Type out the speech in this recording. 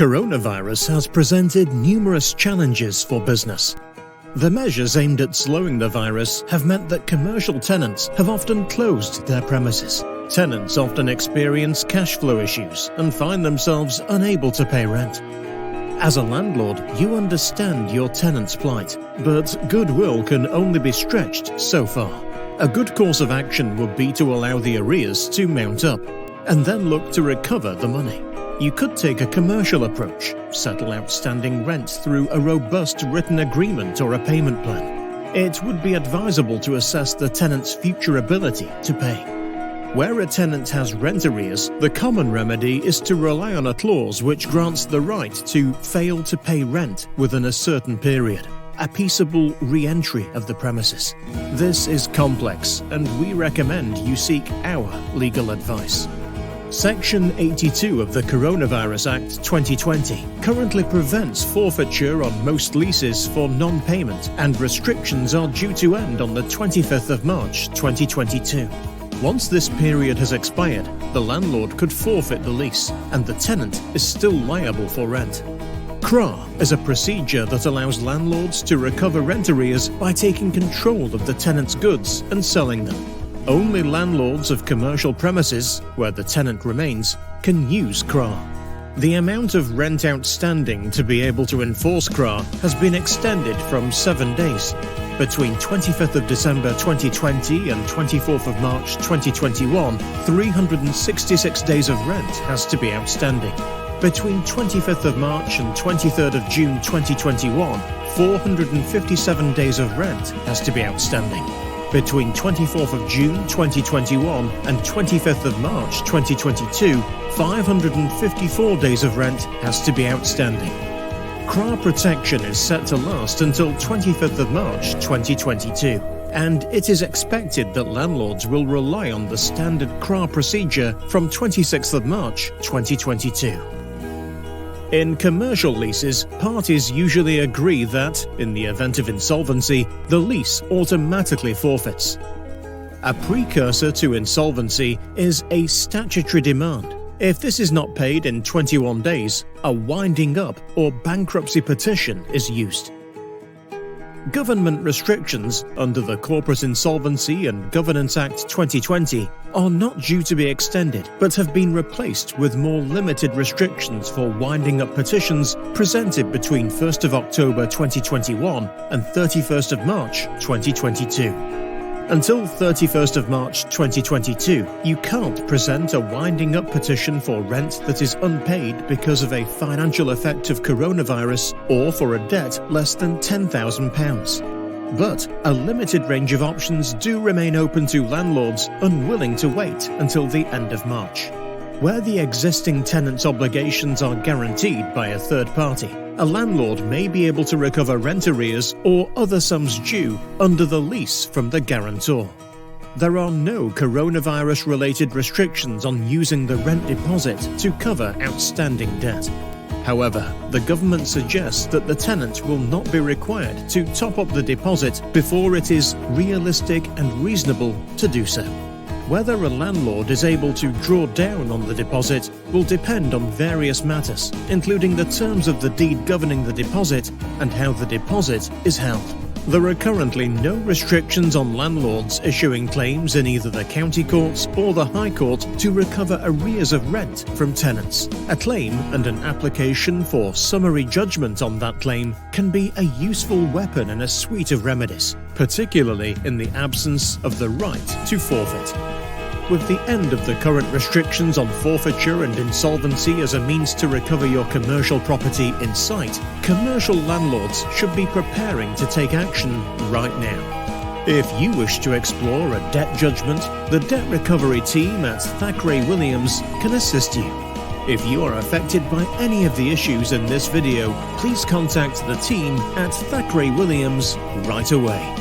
Coronavirus has presented numerous challenges for business. The measures aimed at slowing the virus have meant that commercial tenants have often closed their premises. Tenants often experience cash flow issues and find themselves unable to pay rent. As a landlord, you understand your tenant's plight, but goodwill can only be stretched so far. A good course of action would be to allow the arrears to mount up, and then look to recover the money. You could take a commercial approach, settle outstanding rent through a robust written agreement or a payment plan. It would be advisable to assess the tenant's future ability to pay. Where a tenant has rent arrears, the common remedy is to rely on a clause which grants the right to fail to pay rent within a certain period, a peaceable re-entry of the premises. This is complex, and we recommend you seek our legal advice. Section 82 of the Coronavirus Act 2020 currently prevents forfeiture on most leases for non-payment, and restrictions are due to end on the 25th of March 2022. Once this period has expired, the landlord could forfeit the lease, and the tenant is still liable for rent. CRAR is a procedure that allows landlords to recover rent arrears by taking control of the tenant's goods and selling them. Only landlords of commercial premises, where the tenant remains, can use CRAR. The amount of rent outstanding to be able to enforce CRAR has been extended from 7 days. Between 25th of December 2020 and 24th of March 2021, 366 days of rent has to be outstanding. Between 25th of March and 23rd of June 2021, 457 days of rent has to be outstanding. Between 24th of June 2021 and 25th of March 2022, 554 days of rent has to be outstanding. CRAR protection is set to last until 25th of March 2022, and it is expected that landlords will rely on the standard CRAR procedure from 26th of March 2022. In commercial leases, parties usually agree that, in the event of insolvency, the lease automatically forfeits. A precursor to insolvency is a statutory demand. If this is not paid in 21 days, a winding up or bankruptcy petition is used. Government restrictions under the Corporate Insolvency and Governance Act 2020 are not due to be extended, but have been replaced with more limited restrictions for winding up petitions presented between 1st of October 2021 and 31st of March 2022. Until 31st of March 2022, you can't present a winding up petition for rent that is unpaid because of a financial effect of coronavirus or for a debt less than £10,000. But a limited range of options do remain open to landlords unwilling to wait until the end of March. Where the existing tenant's obligations are guaranteed by a third party, a landlord may be able to recover rent arrears or other sums due under the lease from the guarantor. There are no coronavirus-related restrictions on using the rent deposit to cover outstanding debt. However, the government suggests that the tenant will not be required to top up the deposit before it is realistic and reasonable to do so. Whether a landlord is able to draw down on the deposit will depend on various matters, including the terms of the deed governing the deposit and how the deposit is held. There are currently no restrictions on landlords issuing claims in either the county courts or the High Court to recover arrears of rent from tenants. A claim and an application for summary judgment on that claim can be a useful weapon in a suite of remedies, particularly in the absence of the right to forfeit. With the end of the current restrictions on forfeiture and insolvency as a means to recover your commercial property in sight, commercial landlords should be preparing to take action right now. If you wish to explore a debt judgment, the debt recovery team at Thackeray Williams can assist you. If you are affected by any of the issues in this video, please contact the team at Thackeray Williams right away.